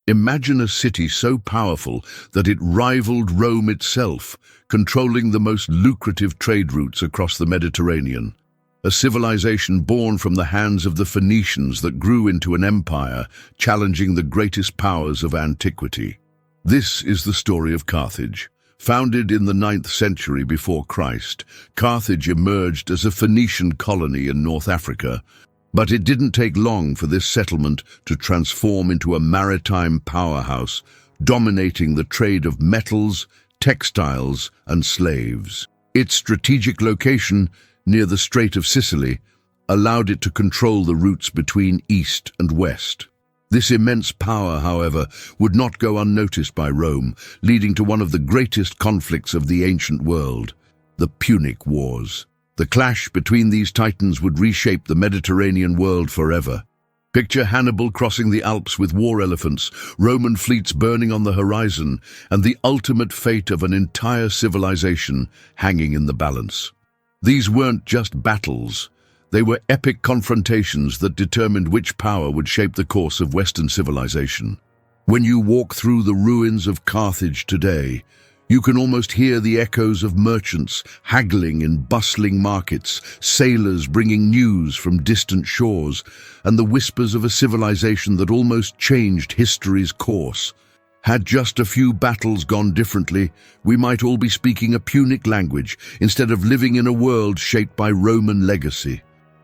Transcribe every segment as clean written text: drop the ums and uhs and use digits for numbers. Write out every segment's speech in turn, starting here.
Imagine a city so powerful that it rivaled Rome itself, controlling the most lucrative trade routes across the Mediterranean. A civilization born from the hands of the Phoenicians that grew into an empire, challenging the greatest powers of antiquity. This is the story of Carthage. Founded in the 9th century before Christ, Carthage emerged as a Phoenician colony in North Africa. But it didn't take long for this settlement to transform into a maritime powerhouse, dominating the trade of metals, textiles, and slaves. Its strategic location, near the Strait of Sicily, allowed it to control the routes between east and west. This immense power, however, would not go unnoticed by Rome, leading to one of the greatest conflicts of the ancient world, the Punic Wars. The clash between these titans would reshape the Mediterranean world forever. Picture Hannibal crossing the Alps with war elephants, Roman fleets burning on the horizon, and the ultimate fate of an entire civilization hanging in the balance. These weren't just battles. They were epic confrontations that determined which power would shape the course of Western civilization. When you walk through the ruins of Carthage today, you can almost hear the echoes of merchants haggling in bustling markets, sailors bringing news from distant shores, and the whispers of a civilization that almost changed history's course. Had just a few battles gone differently, we might all be speaking a Punic language instead of living in a world shaped by Roman legacy.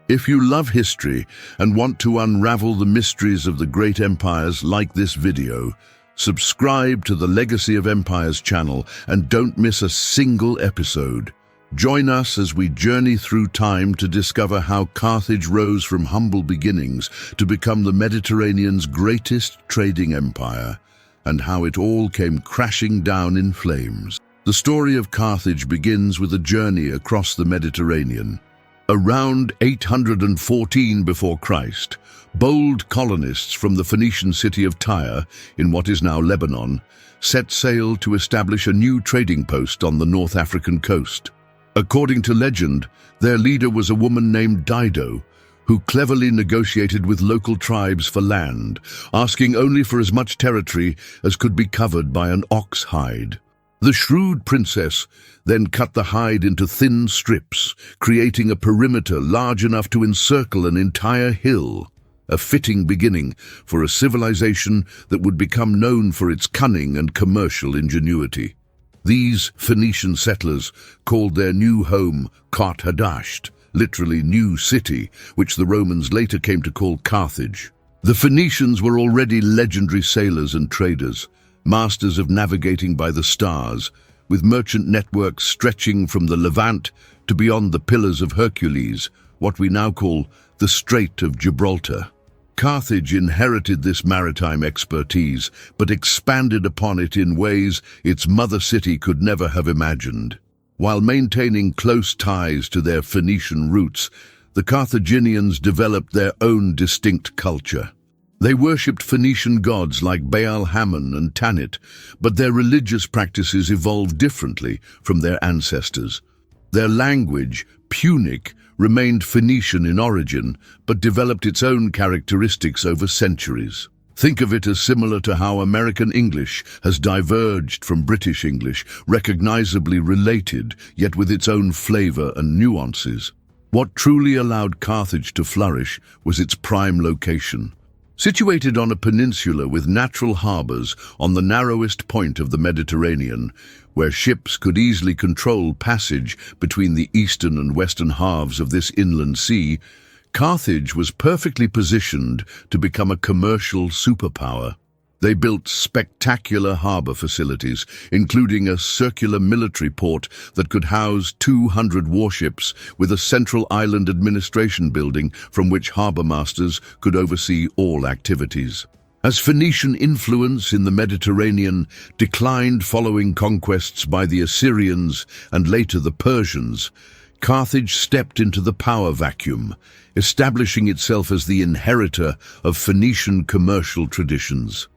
If you love history and want to unravel the mysteries of the great empires like this video, subscribe to the Legacy of Empires channel and don't miss a single episode. Join us as we journey through time to discover how Carthage rose from humble beginnings to become the Mediterranean's greatest trading empire, and how it all came crashing down in flames. The story of Carthage begins with a journey across the Mediterranean. Around 814 before Christ, bold colonists from the Phoenician city of Tyre, in what is now Lebanon, set sail to establish a new trading post on the North African coast. According to legend, their leader was a woman named Dido, who cleverly negotiated with local tribes for land, asking only for as much territory as could be covered by an ox hide. The shrewd princess then cut the hide into thin strips, creating a perimeter large enough to encircle an entire hill, a fitting beginning for a civilization that would become known for its cunning and commercial ingenuity. These Phoenician settlers called their new home Carthage, literally new city, which the Romans later came to call Carthage. The Phoenicians were already legendary sailors and traders, masters of navigating by the stars, with merchant networks stretching from the Levant to beyond the Pillars of Hercules, what we now call the Strait of Gibraltar. Carthage inherited this maritime expertise, but expanded upon it in ways its mother city could never have imagined. While maintaining close ties to their Phoenician roots, the Carthaginians developed their own distinct culture. They worshipped Phoenician gods like Baal Hammon and Tanit, but their religious practices evolved differently from their ancestors. Their language, Punic, remained Phoenician in origin, but developed its own characteristics over centuries. Think of it as similar to how American English has diverged from British English, recognizably related, yet with its own flavor and nuances. What truly allowed Carthage to flourish was its prime location. Situated on a peninsula with natural harbors on the narrowest point of the Mediterranean, where ships could easily control passage between the eastern and western halves of this inland sea, Carthage was perfectly positioned to become a commercial superpower. They built spectacular harbor facilities, including a circular military port that could house 200 warships, with a central island administration building from which harbor masters could oversee all activities. As Phoenician influence in the Mediterranean declined following conquests by the Assyrians and later the Persians, Carthage stepped into the power vacuum, establishing itself as the inheritor of Phoenician commercial traditions.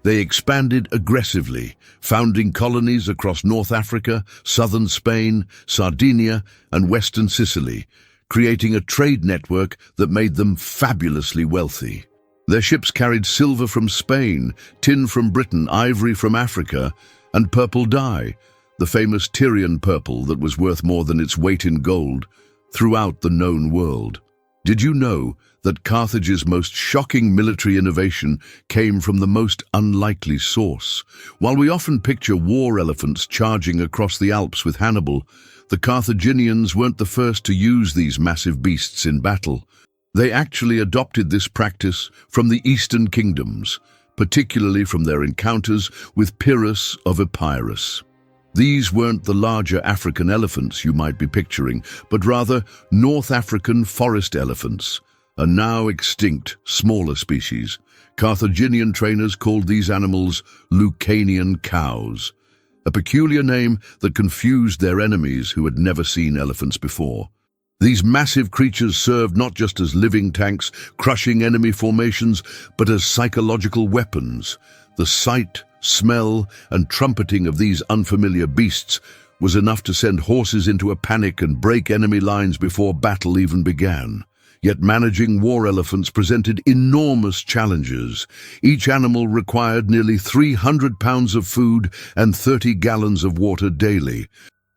They expanded aggressively, founding colonies across North Africa, southern Spain, Sardinia, and western Sicily, creating a trade network that made them fabulously wealthy. Their ships carried silver from Spain, tin from Britain, ivory from Africa, and purple dye, the famous Tyrian purple that was worth more than its weight in gold, throughout the known world. Did you know that Carthage's most shocking military innovation came from the most unlikely source? While we often picture war elephants charging across the Alps with Hannibal, the Carthaginians weren't the first to use these massive beasts in battle. They actually adopted this practice from the Eastern kingdoms, particularly from their encounters with Pyrrhus of Epirus. These weren't the larger African elephants you might be picturing, but rather North African forest elephants, a now extinct, smaller species. Carthaginian trainers called these animals Lucanian cows, a peculiar name that confused their enemies who had never seen elephants before. These massive creatures served not just as living tanks, crushing enemy formations, but as psychological weapons. The sight, smell, and trumpeting of these unfamiliar beasts was enough to send horses into a panic and break enemy lines before battle even began. Yet managing war elephants presented enormous challenges. Each animal required nearly 300 pounds of food and 30 gallons of water daily.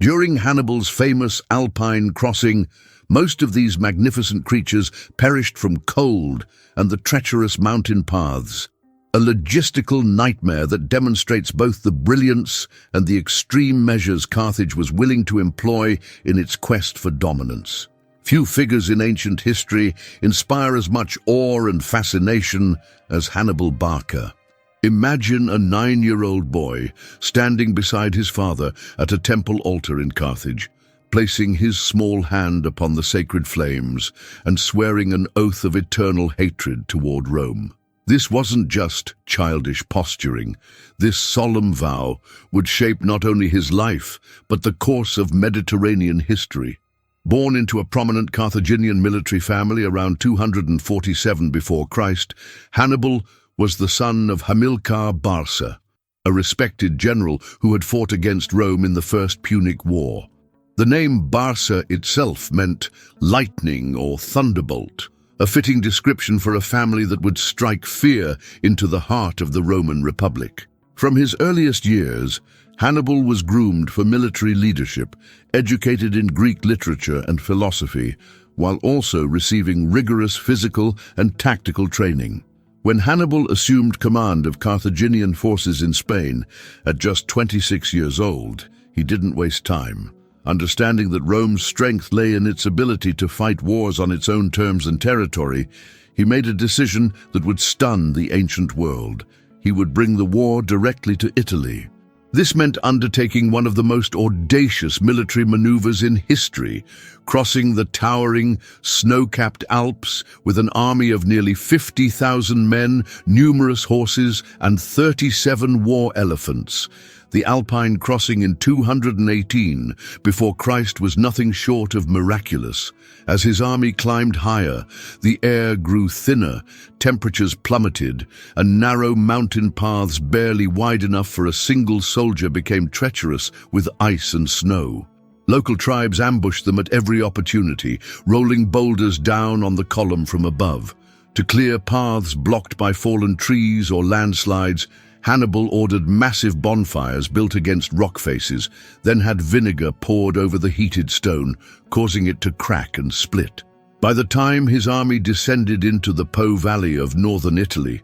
During Hannibal's famous Alpine crossing, most of these magnificent creatures perished from cold and the treacherous mountain paths. A logistical nightmare that demonstrates both the brilliance and the extreme measures Carthage was willing to employ in its quest for dominance. Few figures in ancient history inspire as much awe and fascination as Hannibal Barca. Imagine a 9-year-old boy standing beside his father at a temple altar in Carthage, placing his small hand upon the sacred flames and swearing an oath of eternal hatred toward Rome. This wasn't just childish posturing. This solemn vow would shape not only his life, but the course of Mediterranean history. Born into a prominent Carthaginian military family around 247 before Christ, Hannibal was the son of Hamilcar Barca, a respected general who had fought against Rome in the First Punic War. The name Barca itself meant lightning or thunderbolt, a fitting description for a family that would strike fear into the heart of the Roman Republic. From his earliest years, Hannibal was groomed for military leadership, educated in Greek literature and philosophy, while also receiving rigorous physical and tactical training. When Hannibal assumed command of Carthaginian forces in Spain at just 26 years old, he didn't waste time. Understanding that Rome's strength lay in its ability to fight wars on its own terms and territory, he made a decision that would stun the ancient world. He would bring the war directly to Italy. This meant undertaking one of the most audacious military maneuvers in history, crossing the towering, snow-capped Alps with an army of nearly 50,000 men, numerous horses, and 37 war elephants. The Alpine crossing in 218 before Christ was nothing short of miraculous. As his army climbed higher, the air grew thinner, temperatures plummeted, and narrow mountain paths barely wide enough for a single soldier became treacherous with ice and snow. Local tribes ambushed them at every opportunity, rolling boulders down on the column from above. To clear paths blocked by fallen trees or landslides, Hannibal ordered massive bonfires built against rock faces, then had vinegar poured over the heated stone, causing it to crack and split. By the time his army descended into the Po Valley of northern Italy,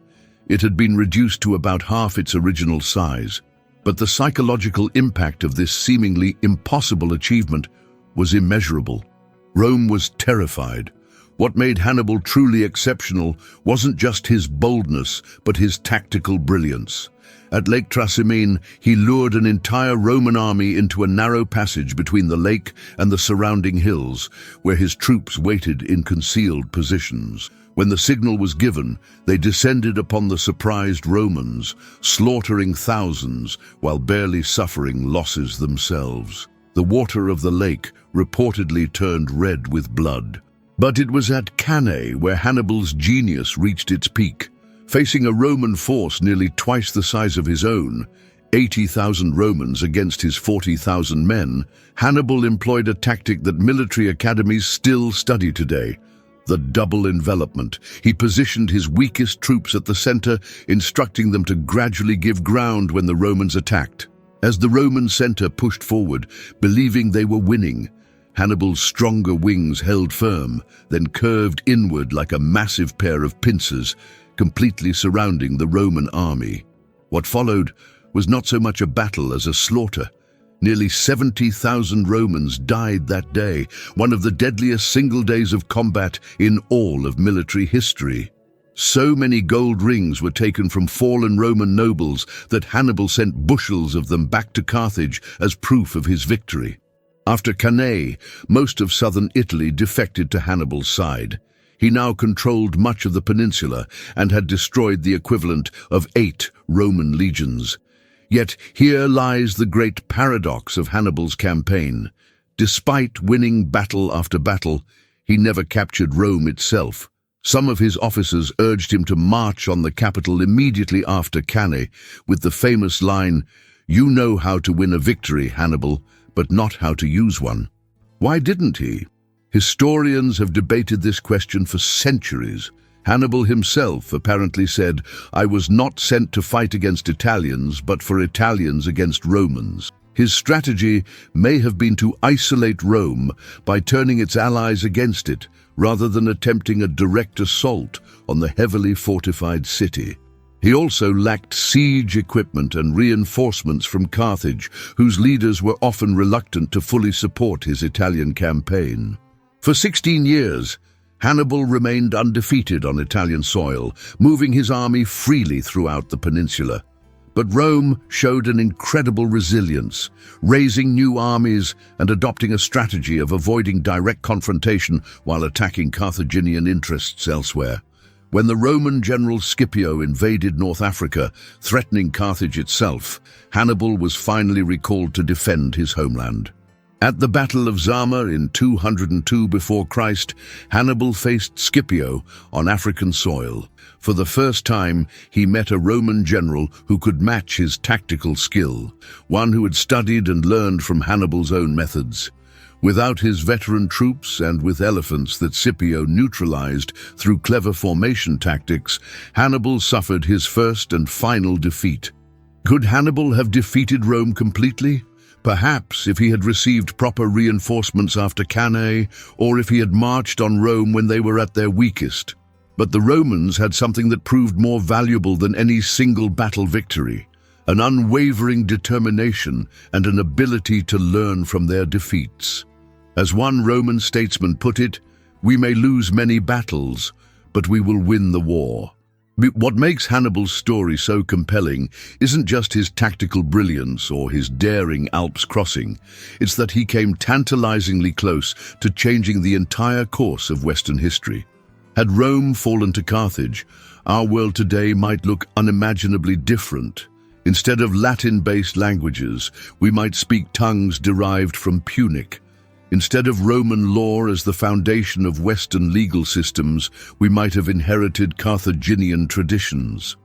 it had been reduced to about half its original size. But the psychological impact of this seemingly impossible achievement was immeasurable. Rome was terrified. What made Hannibal truly exceptional wasn't just his boldness, but his tactical brilliance. At Lake Trasimene, he lured an entire Roman army into a narrow passage between the lake and the surrounding hills, where his troops waited in concealed positions. When the signal was given, they descended upon the surprised Romans, slaughtering thousands while barely suffering losses themselves. The water of the lake reportedly turned red with blood. But it was at Cannae where Hannibal's genius reached its peak. Facing a Roman force nearly twice the size of his own, 80,000 Romans against his 40,000 men, Hannibal employed a tactic that military academies still study today: The double envelopment. He positioned his weakest troops at the center, instructing them to gradually give ground when the Romans attacked. As the Roman center pushed forward, believing they were winning, Hannibal's stronger wings held firm, then curved inward like a massive pair of pincers, completely surrounding the Roman army. What followed was not so much a battle as a slaughter. Nearly 70,000 Romans died that day, one of the deadliest single days of combat in all of military history. So many gold rings were taken from fallen Roman nobles that Hannibal sent bushels of them back to Carthage as proof of his victory. After Cannae, most of southern Italy defected to Hannibal's side. He now controlled much of the peninsula and had destroyed the equivalent of 8 Roman legions. Yet here lies the great paradox of Hannibal's campaign. Despite winning battle after battle, he never captured Rome itself. Some of his officers urged him to march on the capital immediately after Cannae, with the famous line, "You know how to win a victory, Hannibal, but not how to use one." Why didn't he? Historians have debated this question for centuries. Hannibal himself apparently said, "I was not sent to fight against Italians, but for Italians against Romans." His strategy may have been to isolate Rome by turning its allies against it, rather than attempting a direct assault on the heavily fortified city. He also lacked siege equipment and reinforcements from Carthage, whose leaders were often reluctant to fully support his Italian campaign. For 16 years, Hannibal remained undefeated on Italian soil, moving his army freely throughout the peninsula. But Rome showed an incredible resilience, raising new armies and adopting a strategy of avoiding direct confrontation while attacking Carthaginian interests elsewhere. When the Roman general Scipio invaded North Africa, threatening Carthage itself, Hannibal was finally recalled to defend his homeland. At the Battle of Zama in 202 before Christ, Hannibal faced Scipio on African soil. For the first time, he met a Roman general who could match his tactical skill, one who had studied and learned from Hannibal's own methods. Without his veteran troops and with elephants that Scipio neutralized through clever formation tactics, Hannibal suffered his first and final defeat. Could Hannibal have defeated Rome completely? Perhaps if he had received proper reinforcements after Cannae, or if he had marched on Rome when they were at their weakest. But the Romans had something that proved more valuable than any single battle victory: an unwavering determination and an ability to learn from their defeats. As one Roman statesman put it, "We may lose many battles, but we will win the war." What makes Hannibal's story so compelling isn't just his tactical brilliance or his daring Alps crossing. It's that he came tantalizingly close to changing the entire course of Western history. Had Rome fallen to Carthage, our world today might look unimaginably different. Instead of Latin-based languages, we might speak tongues derived from Punic. Instead of Roman law as the foundation of Western legal systems, we might have inherited Carthaginian traditions.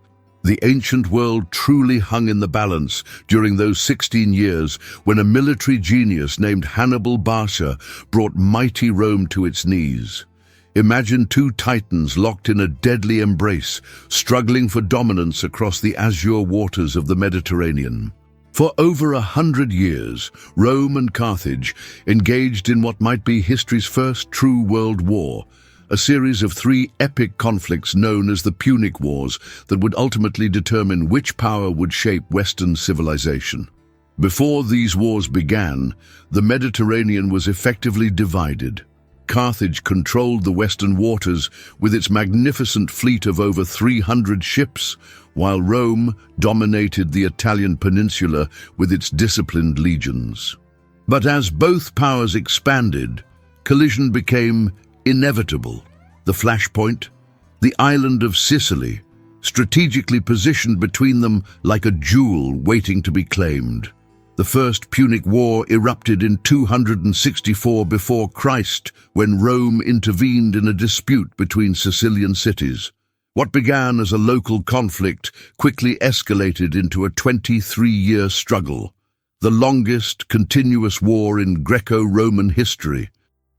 The ancient world truly hung in the balance during those 16 years when a military genius named Hannibal Barca brought mighty Rome to its knees. Imagine two titans locked in a deadly embrace, struggling for dominance across the azure waters of the Mediterranean. For over 100 years, Rome and Carthage engaged in what might be history's first true world war, a series of 3 epic conflicts known as the Punic Wars that would ultimately determine which power would shape Western civilization. Before these wars began, the Mediterranean was effectively divided. Carthage controlled the western waters with its magnificent fleet of over 300 ships, while Rome dominated the Italian peninsula with its disciplined legions. But as both powers expanded, collision became inevitable. The flashpoint, the island of Sicily, strategically positioned between them like a jewel waiting to be claimed. The First Punic War erupted in 264 before Christ when Rome intervened in a dispute between Sicilian cities. What began as a local conflict quickly escalated into a 23-year struggle, the longest continuous war in Greco-Roman history.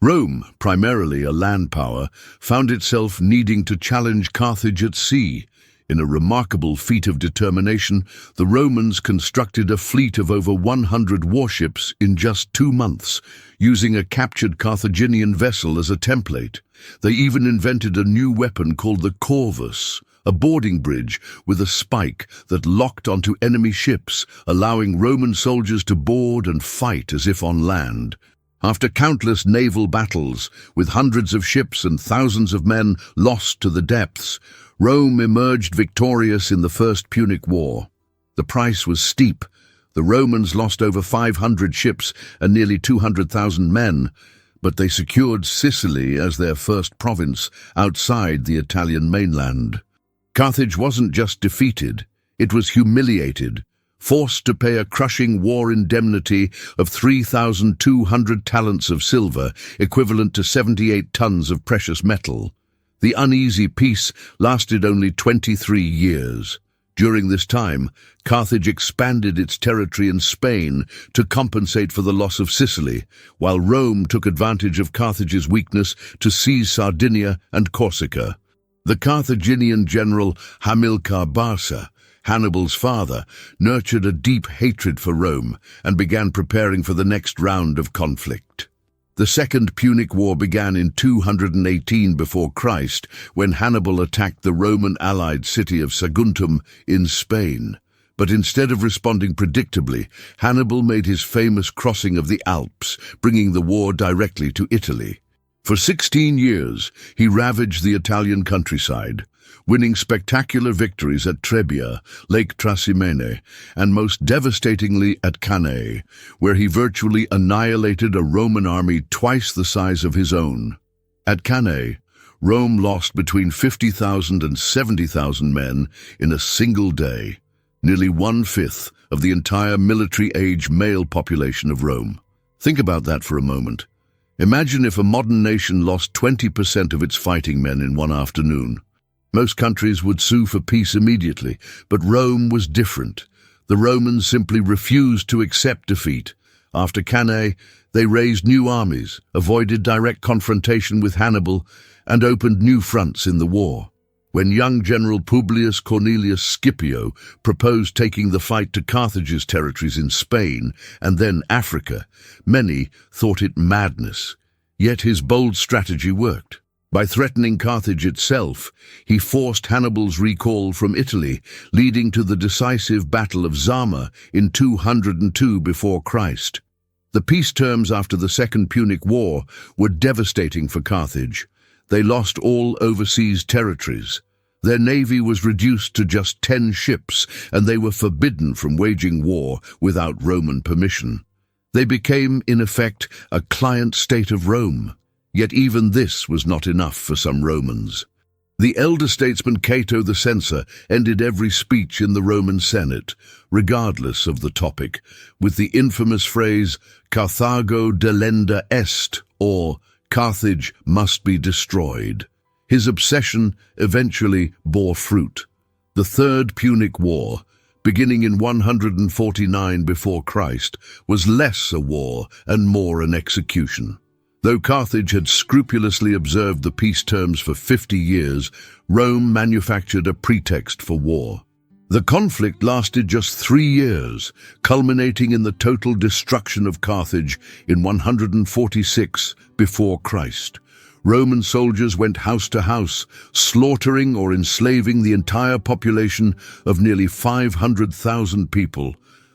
Rome, primarily a land power, found itself needing to challenge Carthage at sea. In a remarkable feat of determination, the Romans constructed a fleet of over 100 warships in just 2 months, using a captured Carthaginian vessel as a template. They even invented a new weapon called the corvus, a boarding bridge with a spike that locked onto enemy ships, allowing Roman soldiers to board and fight as if on land. After countless naval battles, with hundreds of ships and thousands of men lost to the depths, Rome emerged victorious in the First Punic War. The price was steep. The Romans lost over 500 ships and nearly 200,000 men, but they secured Sicily as their first province outside the Italian mainland. Carthage wasn't just defeated, it was humiliated, forced to pay a crushing war indemnity of 3,200 talents of silver, equivalent to 78 tons of precious metal. The uneasy peace lasted only 23 years. During this time, Carthage expanded its territory in Spain to compensate for the loss of Sicily, while Rome took advantage of Carthage's weakness to seize Sardinia and Corsica. The Carthaginian general Hamilcar Barca, Hannibal's father, nurtured a deep hatred for Rome and began preparing for the next round of conflict. The Second Punic War began in 218 before Christ, when Hannibal attacked the Roman-allied city of Saguntum in Spain. But instead of responding predictably, Hannibal made his famous crossing of the Alps, bringing the war directly to Italy. For 16 years, he ravaged the Italian countryside, winning spectacular victories at Trebia, Lake Trasimene, and most devastatingly at Cannae, where he virtually annihilated a Roman army twice the size of his own. At Cannae, Rome lost between 50,000 and 70,000 men in a single day, nearly 1/5 of the entire military-age male population of Rome. Think about that for a moment. Imagine if a modern nation lost 20% of its fighting men in one afternoon. Most countries would sue for peace immediately, but Rome was different. The Romans simply refused to accept defeat. After Cannae, they raised new armies, avoided direct confrontation with Hannibal, and opened new fronts in the war. When young General Publius Cornelius Scipio proposed taking the fight to Carthage's territories in Spain and then Africa, many thought it madness. Yet his bold strategy worked. By threatening Carthage itself, he forced Hannibal's recall from Italy, leading to the decisive Battle of Zama in 202 before Christ. The peace terms after the Second Punic War were devastating for Carthage. They lost all overseas territories. Their navy was reduced to just 10 ships, and they were forbidden from waging war without Roman permission. They became, in effect, a client state of Rome. Yet even this was not enough for some Romans. The elder statesman Cato the Censor ended every speech in the Roman Senate, regardless of the topic, with the infamous phrase, "Carthago delenda est," or "Carthage must be destroyed." His obsession eventually bore fruit. The Third Punic War, beginning in 149 before Christ, was less a war and more an execution. Though Carthage had scrupulously observed the peace terms for 50 years, Rome manufactured a pretext for war. The conflict lasted just 3 years, culminating in the total destruction of Carthage in 146 before Christ. Roman soldiers went house to house, slaughtering or enslaving the entire population of nearly 500,000 people.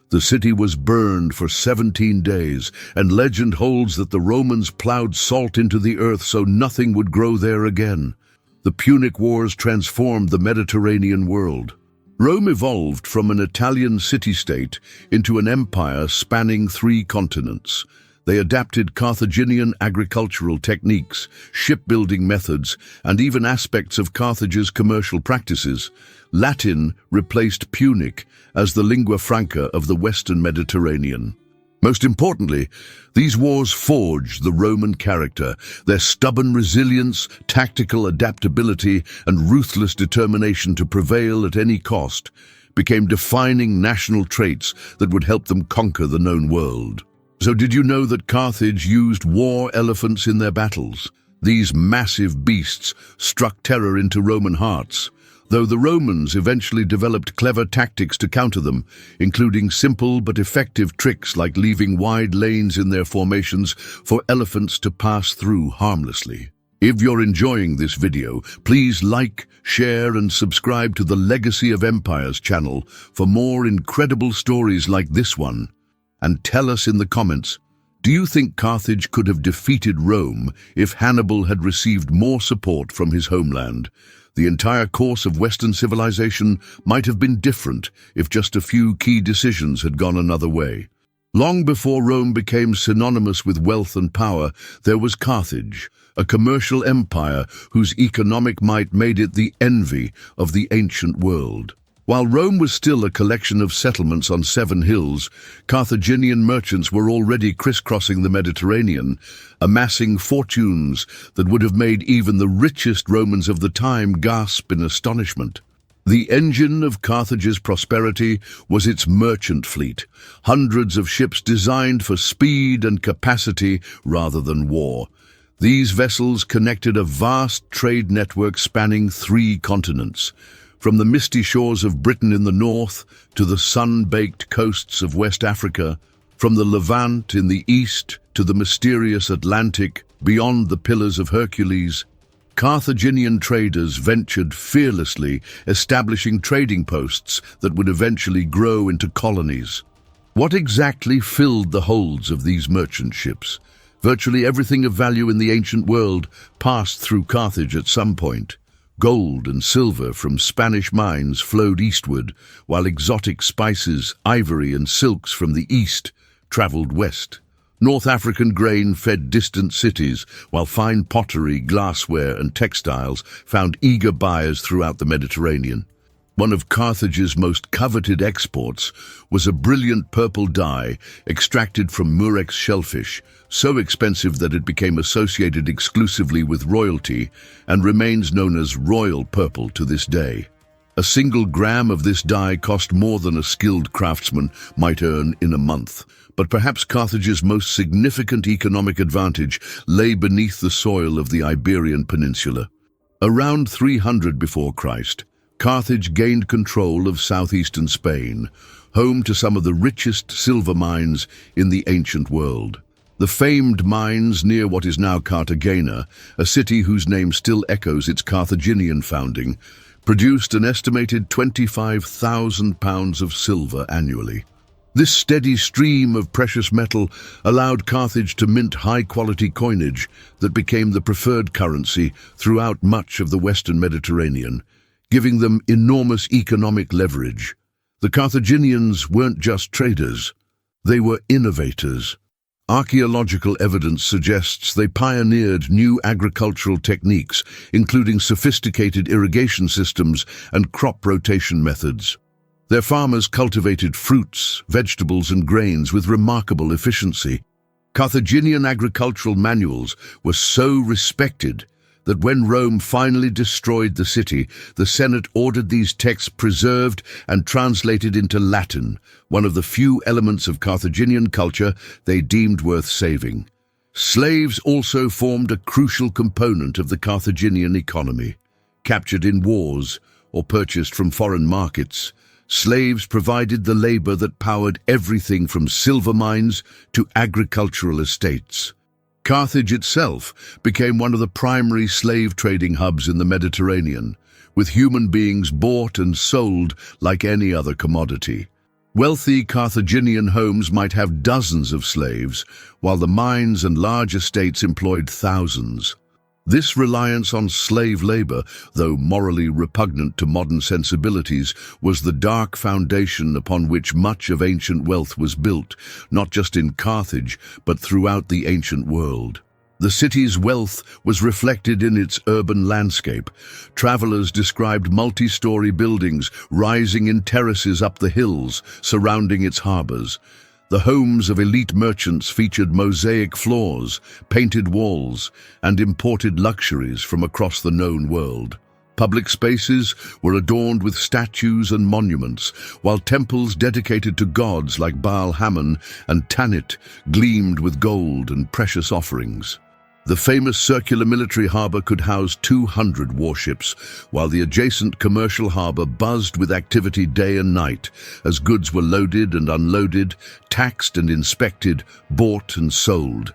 The city was burned for 17 days, and legend holds that the Romans plowed salt into the earth so nothing would grow there again. The Punic Wars transformed the Mediterranean world. Rome evolved from an Italian city-state into an empire spanning 3 continents. They adapted Carthaginian agricultural techniques, shipbuilding methods, and even aspects of Carthage's commercial practices. Latin replaced Punic as the lingua franca of the Western Mediterranean. Most importantly, these wars forged the Roman character. Their stubborn resilience, tactical adaptability, and ruthless determination to prevail at any cost became defining national traits that would help them conquer the known world. So did you know that Carthage used war elephants in their battles? These massive beasts struck terror into Roman hearts, though the Romans eventually developed clever tactics to counter them, including simple but effective tricks like leaving wide lanes in their formations for elephants to pass through harmlessly. If you're enjoying this video, please like, share and subscribe to the Legacy of Empires channel for more incredible stories like this one. And tell us in the comments, do you think Carthage could have defeated Rome if Hannibal had received more support from his homeland? The entire course of Western civilization might have been different if just a few key decisions had gone another way. Long before Rome became synonymous with wealth and power, there was Carthage, a commercial empire whose economic might made it the envy of the ancient world. While Rome was still a collection of settlements on 7 hills, Carthaginian merchants were already crisscrossing the Mediterranean, amassing fortunes that would have made even the richest Romans of the time gasp in astonishment. The engine of Carthage's prosperity was its merchant fleet, hundreds of ships designed for speed and capacity rather than war. These vessels connected a vast trade network spanning 3 continents. From the misty shores of Britain in the north to the sun-baked coasts of West Africa, from the Levant in the east to the mysterious Atlantic beyond the Pillars of Hercules, Carthaginian traders ventured fearlessly, establishing trading posts that would eventually grow into colonies. What exactly filled the holds of these merchant ships? Virtually everything of value in the ancient world passed through Carthage at some point. Gold and silver from Spanish mines flowed eastward, while exotic spices, ivory and silks from the east traveled west. North African grain fed distant cities, while fine pottery, glassware and textiles found eager buyers throughout the Mediterranean. One of Carthage's most coveted exports was a brilliant purple dye extracted from murex shellfish, so expensive that it became associated exclusively with royalty and remains known as royal purple to this day. A single gram of this dye cost more than a skilled craftsman might earn in a month. But perhaps Carthage's most significant economic advantage lay beneath the soil of the Iberian Peninsula. Around 300 before Christ, Carthage gained control of southeastern Spain, home to some of the richest silver mines in the ancient world. The famed mines near what is now Cartagena, a city whose name still echoes its Carthaginian founding, produced an estimated 25,000 pounds of silver annually. This steady stream of precious metal allowed Carthage to mint high-quality coinage that became the preferred currency throughout much of the Western Mediterranean, giving them enormous economic leverage. The Carthaginians weren't just traders, they were innovators. Archaeological evidence suggests they pioneered new agricultural techniques, including sophisticated irrigation systems and crop rotation methods. Their farmers cultivated fruits, vegetables and grains with remarkable efficiency. Carthaginian agricultural manuals were so respected that when Rome finally destroyed the city, the Senate ordered these texts preserved and translated into Latin, one of the few elements of Carthaginian culture they deemed worth saving. Slaves also formed a crucial component of the Carthaginian economy. Captured in wars or purchased from foreign markets, slaves provided the labor that powered everything from silver mines to agricultural estates. Carthage itself became one of the primary slave trading hubs in the Mediterranean, with human beings bought and sold like any other commodity. Wealthy Carthaginian homes might have dozens of slaves, while the mines and large estates employed thousands. This reliance on slave labor, though morally repugnant to modern sensibilities, was the dark foundation upon which much of ancient wealth was built, not just in Carthage, but throughout the ancient world. The city's wealth was reflected in its urban landscape. Travelers described multi-story buildings rising in terraces up the hills surrounding its harbors. The homes of elite merchants featured mosaic floors, painted walls, and imported luxuries from across the known world. Public spaces were adorned with statues and monuments, while temples dedicated to gods like Baal Hammon and Tanit gleamed with gold and precious offerings. The famous circular military harbour could house 200 warships, while the adjacent commercial harbour buzzed with activity day and night as goods were loaded and unloaded, taxed and inspected, bought and sold.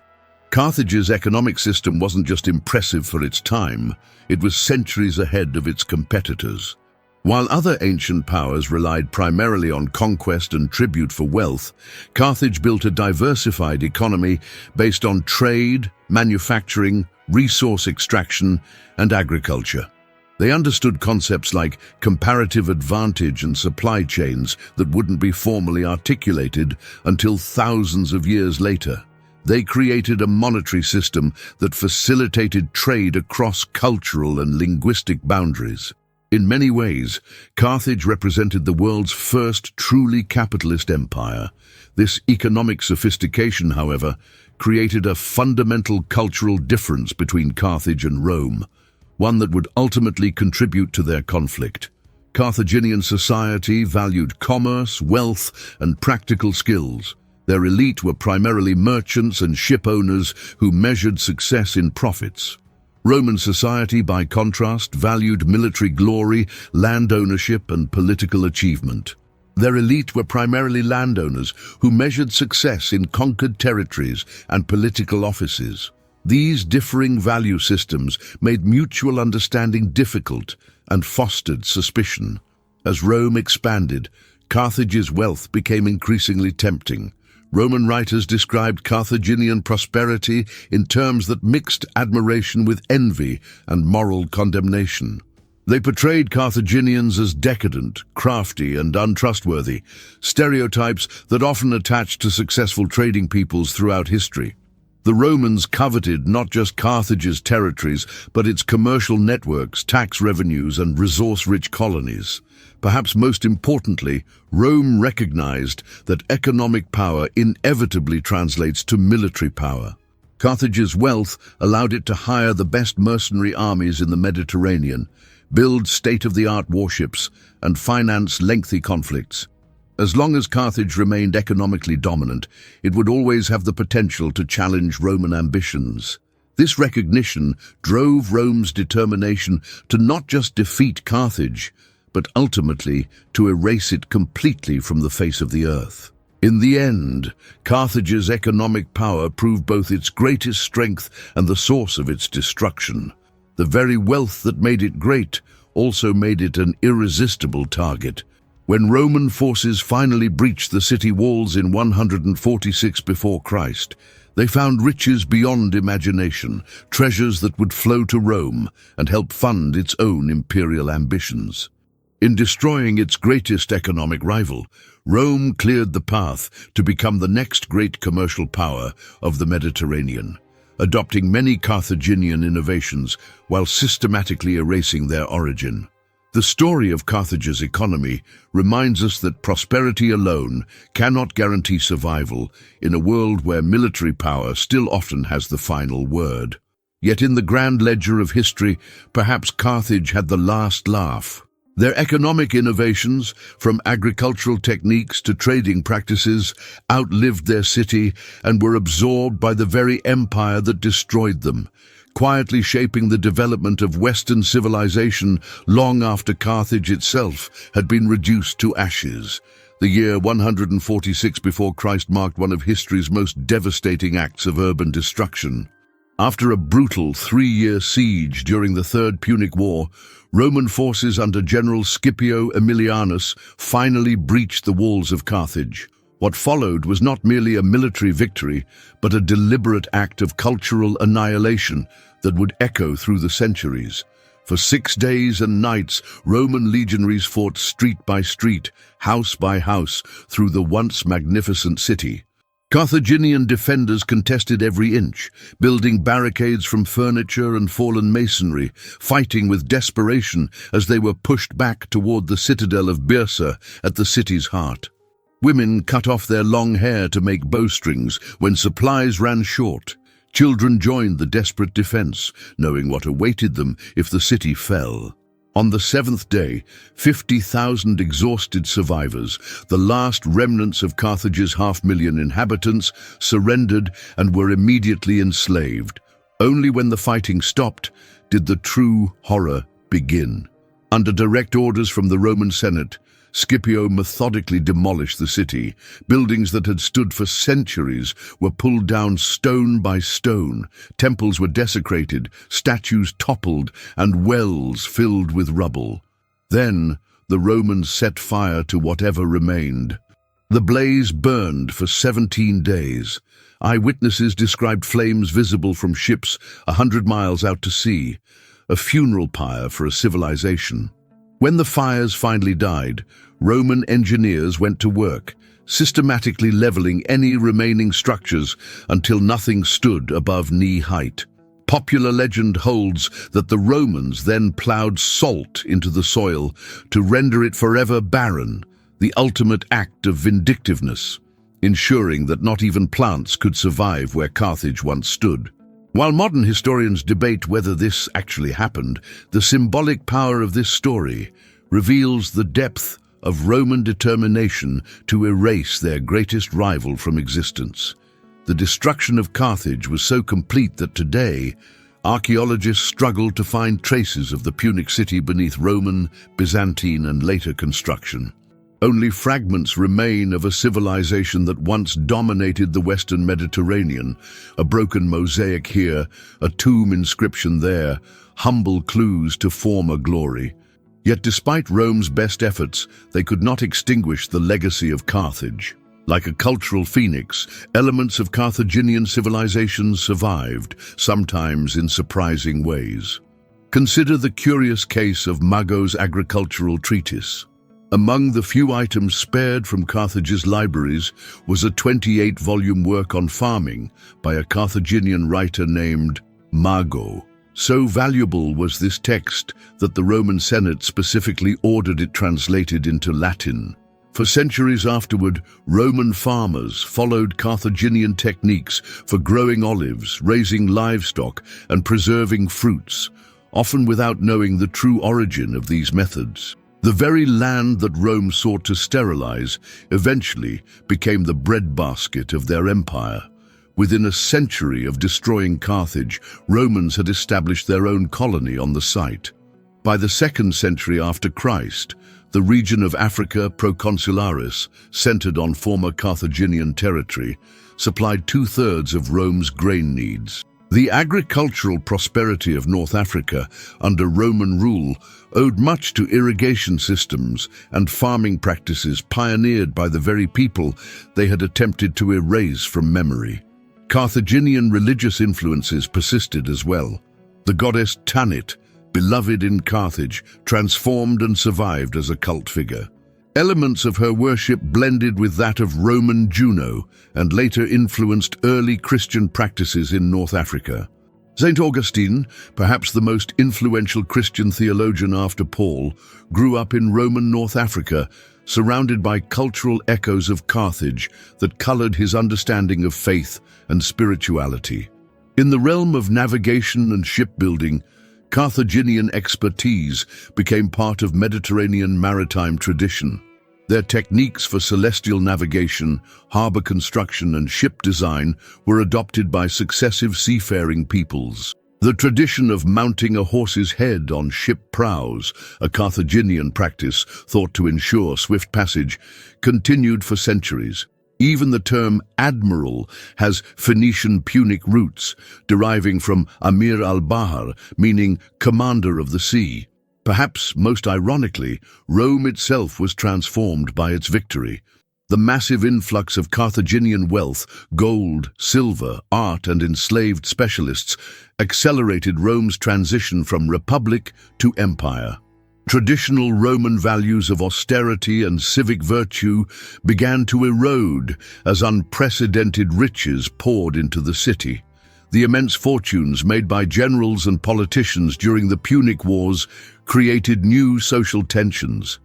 Carthage's economic system wasn't just impressive for its time, it was centuries ahead of its competitors. While other ancient powers relied primarily on conquest and tribute for wealth, Carthage built a diversified economy based on trade, manufacturing, resource extraction, and agriculture. They understood concepts like comparative advantage and supply chains that wouldn't be formally articulated until thousands of years later. They created a monetary system that facilitated trade across cultural and linguistic boundaries. In many ways, Carthage represented the world's first truly capitalist empire. This economic sophistication, however, created a fundamental cultural difference between Carthage and Rome, one that would ultimately contribute to their conflict. Carthaginian society valued commerce, wealth, and practical skills. Their elite were primarily merchants and ship owners who measured success in profits. Roman society, by contrast, valued military glory, land ownership, and political achievement. Their elite were primarily landowners who measured success in conquered territories and political offices. These differing value systems made mutual understanding difficult and fostered suspicion. As Rome expanded, Carthage's wealth became increasingly tempting. Roman writers described Carthaginian prosperity in terms that mixed admiration with envy and moral condemnation. They portrayed Carthaginians as decadent, crafty, and untrustworthy, stereotypes that often attached to successful trading peoples throughout history. The Romans coveted not just Carthage's territories, but its commercial networks, tax revenues, and resource-rich colonies. Perhaps most importantly, Rome recognized that economic power inevitably translates to military power. Carthage's wealth allowed it to hire the best mercenary armies in the Mediterranean, build state-of-the-art warships, and finance lengthy conflicts. As long as Carthage remained economically dominant, it would always have the potential to challenge Roman ambitions. This recognition drove Rome's determination to not just defeat Carthage, but ultimately to erase it completely from the face of the earth. In the end, Carthage's economic power proved both its greatest strength and the source of its destruction. The very wealth that made it great also made it an irresistible target. When Roman forces finally breached the city walls in 146 before Christ, they found riches beyond imagination, treasures that would flow to Rome and help fund its own imperial ambitions. In destroying its greatest economic rival, Rome cleared the path to become the next great commercial power of the Mediterranean, adopting many Carthaginian innovations while systematically erasing their origin. The story of Carthage's economy reminds us that prosperity alone cannot guarantee survival in a world where military power still often has the final word. Yet in the grand ledger of history, perhaps Carthage had the last laugh. Their economic innovations, from agricultural techniques to trading practices, outlived their city and were absorbed by the very empire that destroyed them, quietly shaping the development of Western civilization long after Carthage itself had been reduced to ashes. The year 146 before Christ marked one of history's most devastating acts of urban destruction. After a brutal 3-year siege during the Third Punic War, Roman forces under General Scipio Aemilianus finally breached the walls of Carthage. What followed was not merely a military victory, but a deliberate act of cultural annihilation that would echo through the centuries. For 6 days and nights, Roman legionaries fought street by street, house by house, through the once magnificent city. Carthaginian defenders contested every inch, building barricades from furniture and fallen masonry, fighting with desperation as they were pushed back toward the citadel of Byrsa at the city's heart. Women cut off their long hair to make bowstrings when supplies ran short. Children joined the desperate defense, knowing what awaited them if the city fell. On the seventh day, 50,000 exhausted survivors, the last remnants of Carthage's 500,000 inhabitants, surrendered and were immediately enslaved. Only when the fighting stopped did the true horror begin. Under direct orders from the Roman Senate, Scipio methodically demolished the city. Buildings that had stood for centuries were pulled down stone by stone. Temples were desecrated, statues toppled, and wells filled with rubble. Then the Romans set fire to whatever remained. The blaze burned for 17 days. Eyewitnesses described flames visible from ships 100 miles out to sea, a funeral pyre for a civilization. When the fires finally died, Roman engineers went to work, systematically leveling any remaining structures until nothing stood above knee height. Popular legend holds that the Romans then plowed salt into the soil to render it forever barren, the ultimate act of vindictiveness, ensuring that not even plants could survive where Carthage once stood. While modern historians debate whether this actually happened, the symbolic power of this story reveals the depth of Roman determination to erase their greatest rival from existence. The destruction of Carthage was so complete that today, archaeologists struggle to find traces of the Punic city beneath Roman, Byzantine, and later construction. Only fragments remain of a civilization that once dominated the Western Mediterranean, a broken mosaic here, a tomb inscription there, humble clues to former glory. Yet despite Rome's best efforts, they could not extinguish the legacy of Carthage. Like a cultural phoenix, elements of Carthaginian civilizations survived, sometimes in surprising ways. Consider the curious case of Mago's agricultural treatise. Among the few items spared from Carthage's libraries was a 28-volume work on farming by a Carthaginian writer named Mago. So valuable was this text that the Roman Senate specifically ordered it translated into Latin. For centuries afterward, Roman farmers followed Carthaginian techniques for growing olives, raising livestock, and preserving fruits, often without knowing the true origin of these methods. The very land that Rome sought to sterilize eventually became the breadbasket of their empire. Within a century of destroying Carthage, Romans had established their own colony on the site. By the 2nd century after Christ, the region of Africa Proconsularis, centered on former Carthaginian territory, supplied 2/3 of Rome's grain needs. The agricultural prosperity of North Africa under Roman rule owed much to irrigation systems and farming practices pioneered by the very people they had attempted to erase from memory. Carthaginian religious influences persisted as well. The goddess Tanit, beloved in Carthage, transformed and survived as a cult figure. Elements of her worship blended with that of Roman Juno and later influenced early Christian practices in North Africa. St. Augustine, perhaps the most influential Christian theologian after Paul, grew up in Roman North Africa, surrounded by cultural echoes of Carthage that colored his understanding of faith and spirituality. In the realm of navigation and shipbuilding, Carthaginian expertise became part of Mediterranean maritime tradition. Their techniques for celestial navigation, harbor construction, and ship design were adopted by successive seafaring peoples. The tradition of mounting a horse's head on ship prows, a Carthaginian practice thought to ensure swift passage, continued for centuries. Even the term admiral has Phoenician Punic roots, deriving from Amir al-Bahar, meaning commander of the sea. Perhaps most ironically, Rome itself was transformed by its victory. The massive influx of Carthaginian wealth, gold, silver, art, and enslaved specialists accelerated Rome's transition from republic to empire. Traditional Roman values of austerity and civic virtue began to erode as unprecedented riches poured into the city. The immense fortunes made by generals and politicians during the Punic Wars created new social tensions.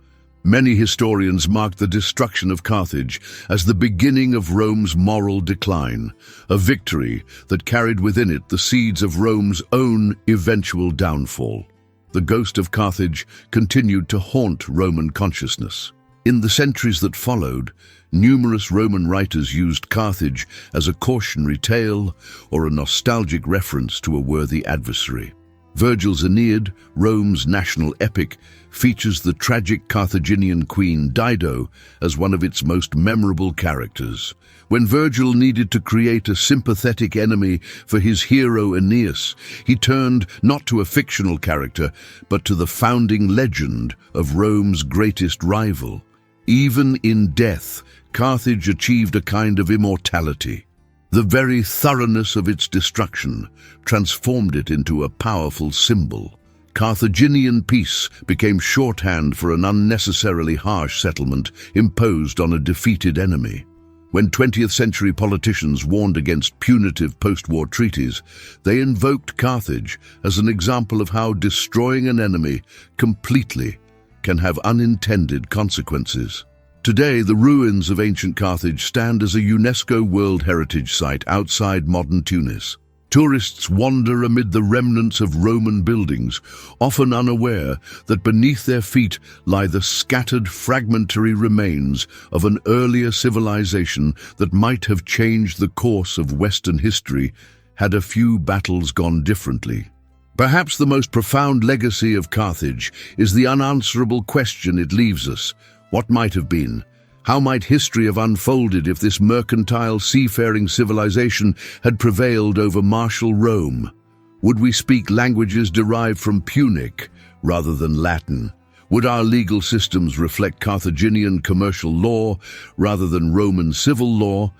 Many historians mark the destruction of Carthage as the beginning of Rome's moral decline, a victory that carried within it the seeds of Rome's own eventual downfall. The ghost of Carthage continued to haunt Roman consciousness. In the centuries that followed, numerous Roman writers used Carthage as a cautionary tale or a nostalgic reference to a worthy adversary. Virgil's Aeneid, Rome's national epic, features the tragic Carthaginian queen Dido as one of its most memorable characters. When Virgil needed to create a sympathetic enemy for his hero Aeneas, he turned not to a fictional character, but to the founding legend of Rome's greatest rival. Even in death, Carthage achieved a kind of immortality. The very thoroughness of its destruction transformed it into a powerful symbol. Carthaginian peace became shorthand for an unnecessarily harsh settlement imposed on a defeated enemy. When 20th century politicians warned against punitive post-war treaties, they invoked Carthage as an example of how destroying an enemy completely can have unintended consequences. Today, the ruins of ancient Carthage stand as a UNESCO World Heritage Site outside modern Tunis. Tourists wander amid the remnants of Roman buildings, often unaware that beneath their feet lie the scattered, fragmentary remains of an earlier civilization that might have changed the course of Western history had a few battles gone differently. Perhaps the most profound legacy of Carthage is the unanswerable question it leaves us. What might have been? How might history have unfolded if this mercantile, seafaring civilization had prevailed over martial Rome? Would we speak languages derived from Punic rather than Latin? Would our legal systems reflect Carthaginian commercial law rather than Roman civil law?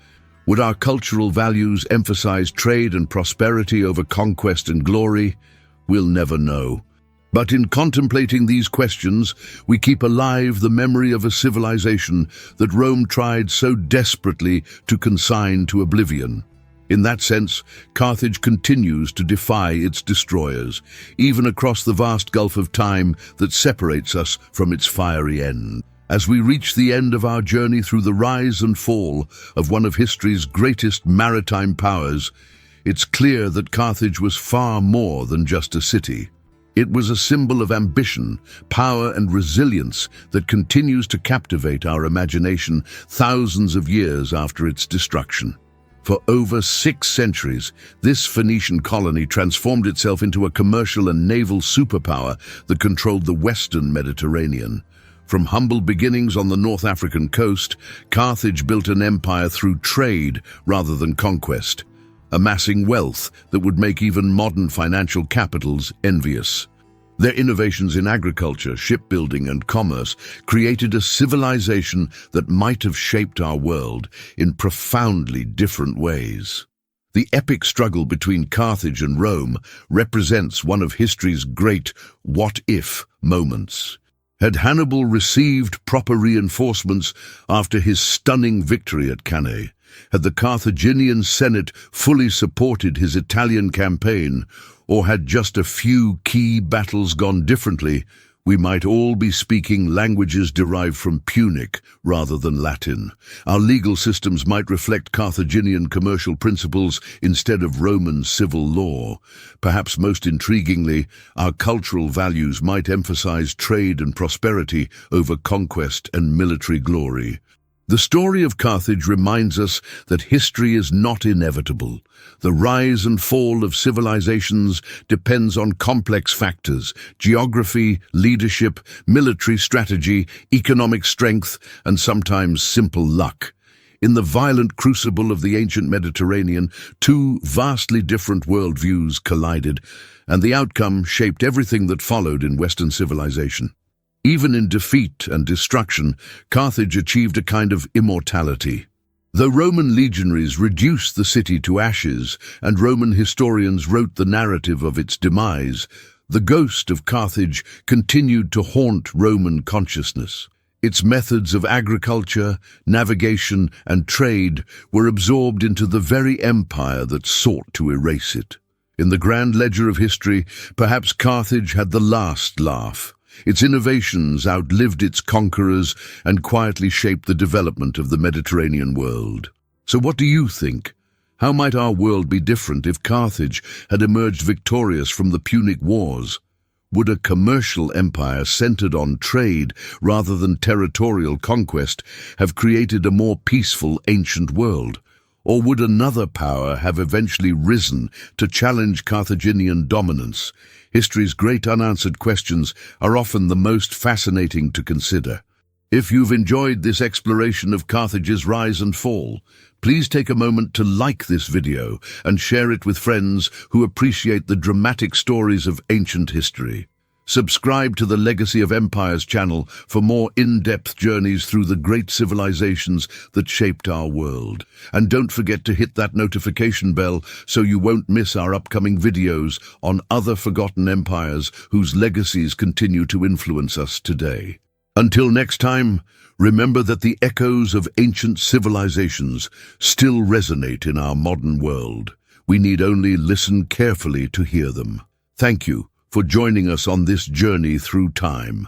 Would our cultural values emphasize trade and prosperity over conquest and glory? We'll never know. But in contemplating these questions, we keep alive the memory of a civilization that Rome tried so desperately to consign to oblivion. In that sense, Carthage continues to defy its destroyers, even across the vast gulf of time that separates us from its fiery end. As we reach the end of our journey through the rise and fall of one of history's greatest maritime powers, it's clear that Carthage was far more than just a city. It was a symbol of ambition, power, and resilience that continues to captivate our imagination thousands of years after its destruction. For over 6 centuries, this Phoenician colony transformed itself into a commercial and naval superpower that controlled the western Mediterranean. From humble beginnings on the North African coast, Carthage built an empire through trade rather than conquest, amassing wealth that would make even modern financial capitals envious. Their innovations in agriculture, shipbuilding, and commerce created a civilization that might have shaped our world in profoundly different ways. The epic struggle between Carthage and Rome represents one of history's great what-if moments. Had Hannibal received proper reinforcements after his stunning victory at Cannae? Had the Carthaginian Senate fully supported his Italian campaign, or had just a few key battles gone differently, we might all be speaking languages derived from Punic rather than Latin. Our legal systems might reflect Carthaginian commercial principles instead of Roman civil law. Perhaps most intriguingly, our cultural values might emphasize trade and prosperity over conquest and military glory. The story of Carthage reminds us that history is not inevitable. The rise and fall of civilizations depends on complex factors: geography, leadership, military strategy, economic strength, and sometimes simple luck. In the violent crucible of the ancient Mediterranean, 2 vastly different worldviews collided, and the outcome shaped everything that followed in Western civilization. Even in defeat and destruction, Carthage achieved a kind of immortality. Though Roman legionaries reduced the city to ashes and Roman historians wrote the narrative of its demise, the ghost of Carthage continued to haunt Roman consciousness. Its methods of agriculture, navigation, and trade were absorbed into the very empire that sought to erase it. In the grand ledger of history, perhaps Carthage had the last laugh. Its innovations outlived its conquerors and quietly shaped the development of the Mediterranean world. So what do you think? How might our world be different if Carthage had emerged victorious from the Punic Wars? Would a commercial empire centered on trade rather than territorial conquest have created a more peaceful ancient world? Or would another power have eventually risen to challenge Carthaginian dominance? History's great unanswered questions are often the most fascinating to consider. If you've enjoyed this exploration of Carthage's rise and fall, please take a moment to like this video and share it with friends who appreciate the dramatic stories of ancient history. Subscribe to the Legacy of Empires channel for more in-depth journeys through the great civilizations that shaped our world. And don't forget to hit that notification bell so you won't miss our upcoming videos on other forgotten empires whose legacies continue to influence us today. Until next time, remember that the echoes of ancient civilizations still resonate in our modern world. We need only listen carefully to hear them. Thank you for joining us on this journey through time.